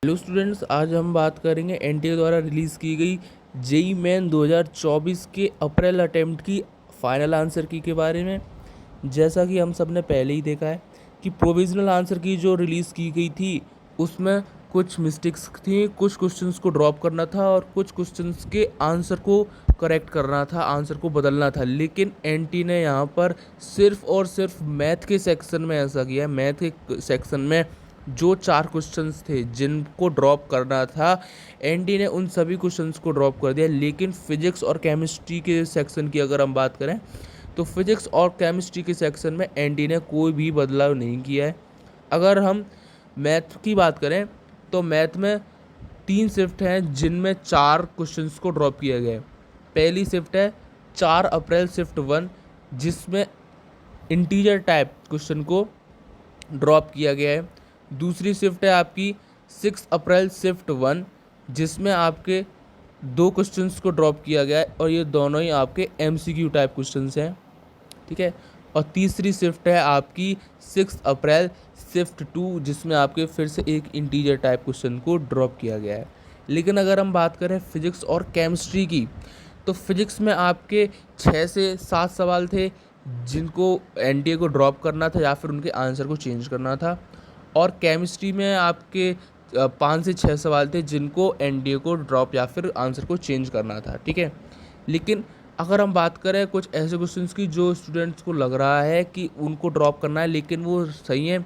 Hello students, आज हम बात करेंगे एनटीए द्वारा रिलीज़ की गई जेई मेन 2024 के अप्रैल अटेम्प्ट की फाइनल आंसर की के बारे में। जैसा कि हम सब ने पहले ही देखा है कि प्रोविज़नल आंसर की जो रिलीज़ की गई थी उसमें कुछ मिस्टेक्स थी, कुछ क्वेश्चंस को ड्रॉप करना था और कुछ क्वेश्चंस के आंसर को करेक्ट करना था, आंसर को बदलना था। लेकिन एनटी ने यहाँ पर सिर्फ और सिर्फ मैथ के सेक्शन में ऐसा किया है। मैथ के सेक्शन में जो 4 क्वेश्चंस थे जिनको ड्रॉप करना था, एनटी ने उन सभी क्वेश्चंस को ड्रॉप कर दिया। लेकिन फिजिक्स और केमिस्ट्री के सेक्शन की अगर हम बात करें तो फिजिक्स और केमिस्ट्री के सेक्शन में एनटी ने कोई भी बदलाव नहीं किया है। अगर हम मैथ की बात करें तो मैथ में 3 शिफ्ट हैं जिनमें 4 क्वेश्चंस को ड्रॉप किया गया है। पहली शिफ्ट है 4 अप्रैल शिफ्ट 1, जिसमें इंटीजर टाइप क्वेश्चन को ड्रॉप किया गया है। दूसरी शिफ्ट है आपकी 6 अप्रैल शिफ्ट 1, जिसमें आपके 2 क्वेश्चंस को ड्रॉप किया गया है और ये दोनों ही आपके एमसीक्यू टाइप क्वेश्चंस हैं, ठीक है। और तीसरी शिफ्ट है आपकी 6 अप्रैल शिफ्ट 2, जिसमें आपके फिर से एक इंटीजर टाइप क्वेश्चन को ड्रॉप किया गया है। लेकिन अगर हम बात करें फिजिक्स और केमिस्ट्री की, तो फिजिक्स में आपके 6 से 7 सवाल थे जिनको एनटीए को ड्रॉप करना था या फिर उनके आंसर को चेंज करना था। और केमिस्ट्री में आपके 5 से 6 सवाल थे जिनको एनटीए को ड्रॉप या फिर आंसर को चेंज करना था, ठीक है। लेकिन अगर हम बात करें कुछ ऐसे क्वेश्चंस की जो स्टूडेंट्स को लग रहा है कि उनको ड्रॉप करना है लेकिन वो सही है,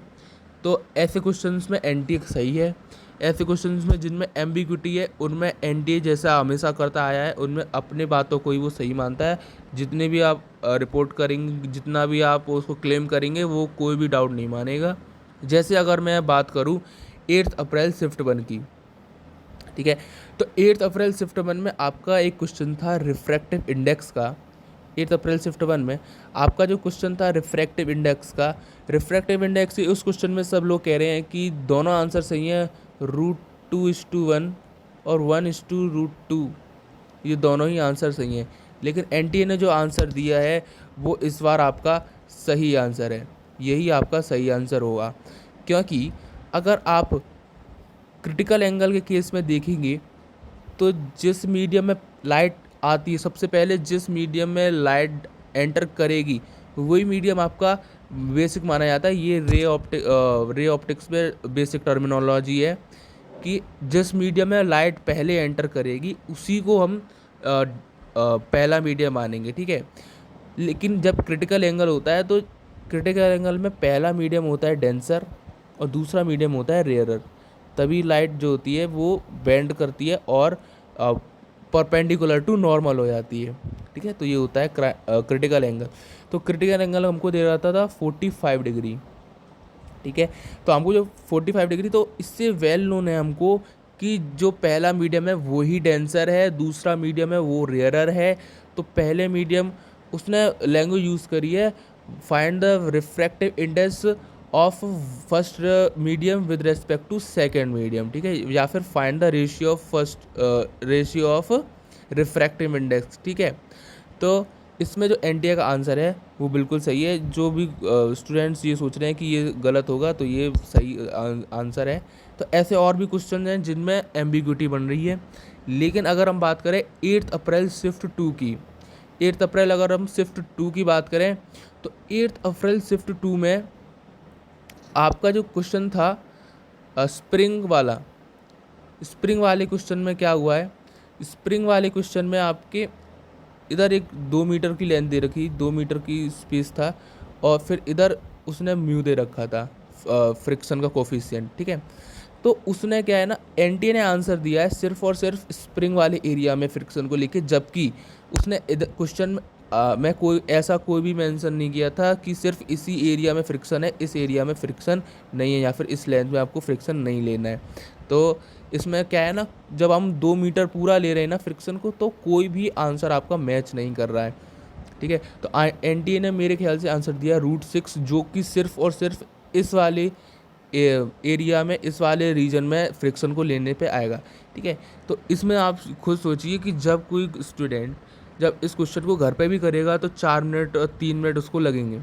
तो ऐसे क्वेश्चंस में एनटीए सही है। ऐसे क्वेश्चंस में जिनमें एम्बिग्विटी है उनमें एनटीए जैसा हमेशा करता आया है, उनमें अपने बातों को ही वो सही मानता है। जितने भी आप रिपोर्ट करेंगे, जितना भी आप उसको क्लेम करेंगे, वो कोई भी डाउट नहीं मानेगा। जैसे अगर मैं बात करूँ 8 अप्रैल शिफ्ट 1 की, ठीक है, तो 8 अप्रैल शिफ्ट 1 में आपका एक क्वेश्चन था रिफ्रैक्टिव इंडेक्स का। 8 अप्रैल शिफ्ट 1 में आपका जो क्वेश्चन था रिफ्रैक्टिव इंडेक्स का, रिफ्रैक्टिव इंडेक्स से उस क्वेश्चन में सब लोग कह रहे हैं कि दोनों आंसर सही हैं, √2:1 और 1:√2, ये दोनों ही आंसर सही हैं। लेकिन एनटीए ने जो आंसर दिया है वो इस बार आपका सही आंसर है, यही आपका सही आंसर होगा। क्योंकि अगर आप क्रिटिकल एंगल के केस में देखेंगे तो जिस मीडियम में लाइट आती है, सबसे पहले जिस मीडियम में लाइट एंटर करेगी वही मीडियम आपका बेसिक माना जाता है। ये रे ऑप्टिक्स में बेसिक टर्मिनोलॉजी है कि जिस मीडियम में लाइट पहले एंटर करेगी उसी को हम पहला मीडियम मानेंगे, ठीक है। लेकिन जब क्रिटिकल एंगल होता है तो क्रिटिकल एंगल में पहला मीडियम होता है डेंसर और दूसरा मीडियम होता है रेयरर। तभी लाइट जो होती है वो बेंड करती है और परपेंडिकुलर टू नॉर्मल हो जाती है, ठीक है। तो ये होता है क्रिटिकल एंगल। तो क्रिटिकल एंगल हमको दे रहा था 45 डिग्री, ठीक है। तो हमको जो 45 डिग्री, तो इससे वेल नोन है हमको कि जो पहला मीडियम है वही डेंसर है, दूसरा मीडियम है वो रेयरर है। तो पहले मीडियम उसने लैंग्वेज यूज़ करी है, find the refractive index of first medium with respect to second medium, ठीक है, या फिर find the ratio of refractive index, ठीक है। तो इसमें जो एनटीए का आंसर है वो बिल्कुल सही है। जो भी स्टूडेंट्स ये सोच रहे हैं कि ये गलत होगा, तो ये सही आंसर है। तो ऐसे और भी क्वेश्चन हैं जिनमें एम्बिग्विटी बन रही है। लेकिन अगर हम बात करें 8 अप्रैल शिफ्ट 2 की, 8 अप्रैल अगर हम शिफ्ट 2 की बात करें तो 8 अप्रैल शिफ्ट 2 में आपका जो क्वेश्चन था स्प्रिंग वाले क्वेश्चन में क्या हुआ है, स्प्रिंग वाले क्वेश्चन में आपके इधर एक 2 मीटर की लेंथ दे रखी, 2 मीटर की स्पेस था और फिर इधर उसने म्यू दे रखा था फ्रिक्शन का कोफिशिएंट, ठीक है। तो उसने क्या है ना, एनटीए ने आंसर दिया है सिर्फ और सिर्फ स्प्रिंग वाले एरिया में फ्रिक्शन को लेके, जबकि उसने इधर क्वेश्चन में कोई भी मेंशन नहीं किया था कि सिर्फ इसी एरिया में फ्रिक्शन है, इस एरिया में फ्रिक्शन नहीं है या फिर इस लेंथ में आपको फ्रिक्शन नहीं लेना है। तो इसमें क्या है ना, जब हम 2 मीटर पूरा ले रहे हैं ना फ्रिक्शन को, तो कोई भी आंसर आपका मैच नहीं कर रहा है, ठीक है। तो एनटीए ने मेरे ख्याल से आंसर दिया √6, जो कि सिर्फ और सिर्फ इस वाले एरिया में, इस वाले रीजन में फ्रिक्शन को लेने पे आएगा, ठीक है। तो इसमें आप खुद सोचिए कि जब कोई स्टूडेंट जब इस क्वेश्चन को घर पे भी करेगा तो 4 मिनट और 3 मिनट उसको लगेंगे।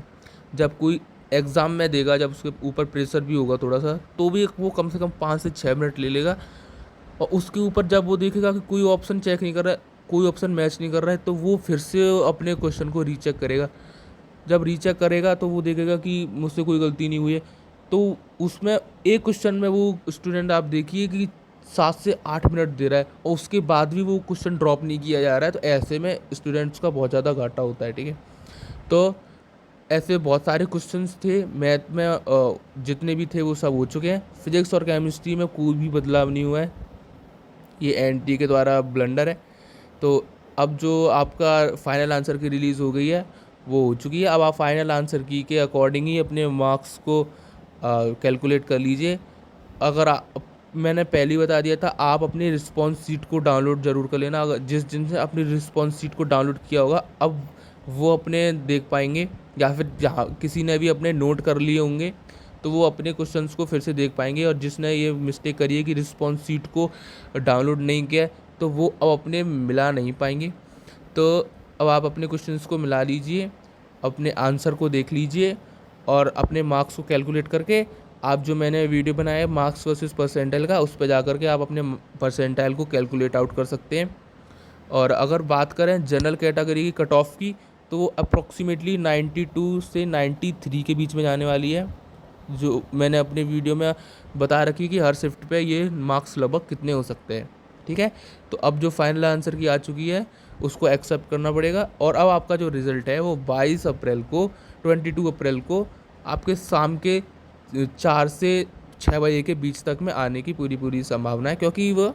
जब कोई एग्ज़ाम में देगा, जब उसके ऊपर प्रेशर भी होगा थोड़ा सा, तो भी वो कम से कम 5 से 6 मिनट ले लेगा। और उसके ऊपर जब वो देखेगा कि कोई ऑप्शन चेक नहीं कर रहा है, कोई ऑप्शन मैच नहीं कर रहा है, तो वो फिर से अपने क्वेश्चन को रीचेक करेगा। जब रीचेक करेगा तो वो देखेगा कि मुझसे कोई गलती नहीं हुई है। तो उसमें एक क्वेश्चन में वो स्टूडेंट आप देखिए कि 7 से 8 मिनट दे रहा है और उसके बाद भी वो क्वेश्चन ड्रॉप नहीं किया जा रहा है, तो ऐसे में स्टूडेंट्स का बहुत ज़्यादा घाटा होता है। ठीक है, तो ऐसे बहुत सारे क्वेश्चंस थे मैथ में, जितने भी थे वो सब हो चुके हैं। फिजिक्स और केमिस्ट्री में कोई भी बदलाव नहीं हुआ है, ये एनटी के द्वारा ब्लंडर है। तो अब जो आपका फाइनल आंसर की रिलीज़ हो गई है वो हो चुकी है। अब आप फाइनल आंसर की के अकॉर्डिंग ही अपने मार्क्स को कैलकुलेट कर लीजिए। अगर मैंने पहले ही बता दिया था, आप अपनी रिस्पॉन्स शीट को डाउनलोड ज़रूर कर लेना। अगर जिनसे अपनी रिस्पॉन्स शीट को डाउनलोड किया होगा, अब वो अपने देख पाएंगे, या फिर जहाँ किसी ने भी अपने नोट कर लिए होंगे तो वो अपने क्वेश्चंस को फिर से देख पाएंगे। और जिसने ये मिस्टेक करी है कि रिस्पॉन्स शीट को डाउनलोड नहीं किया है, तो वो अब अपने मिला नहीं पाएंगे। तो अब आप अपने क्वेश्चंस को मिला लीजिए, अपने आंसर को देख लीजिए और अपने मार्क्स को कैलकुलेट करके आप जो मैंने वीडियो बनाया है मार्क्स वर्सेस परसेंटाइल का, उस पर जा कर के आप अपने परसेंटाइल को कैलकुलेट आउट कर सकते हैं। और अगर बात करें जनरल कैटेगरी की कट ऑफ की, तो वो अप्रॉक्सीमेटली 92 से 93 के बीच में जाने वाली है, जो मैंने अपने वीडियो में बता रखी कि हर शिफ्ट पे ये मार्क्स लगभग कितने हो सकते हैं। ठीक है, तो अब जो फाइनल आंसर की आ चुकी है उसको एक्सेप्ट करना पड़ेगा। और अब आपका जो रिज़ल्ट है वो 22 अप्रैल को 22 अप्रैल को आपके शाम के 4 से 6 बजे के बीच तक में आने की पूरी संभावना है, क्योंकि वह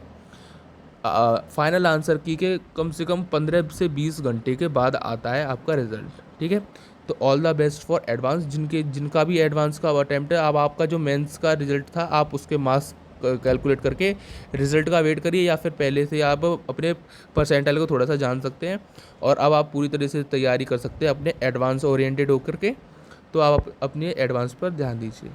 फाइनल आंसर की के कम से कम 15 से 20 घंटे के बाद आता है आपका रिज़ल्ट। ठीक है, तो all the best for advance. जिनका भी एडवांस का अटैम्प्ट है, अब आपका जो मेंस का रिज़ल्ट था आप उसके मार्क्स कैलकुलेट करके रिज़ल्ट का वेट करिए, या फिर पहले से आप अपने परसेंटाइल को थोड़ा सा जान सकते हैं। और अब आप पूरी तरह से तैयारी कर सकते हैं अपने एडवांस ओरिएंटेड होकर के। तो आप अपने एडवांस पर ध्यान दीजिए।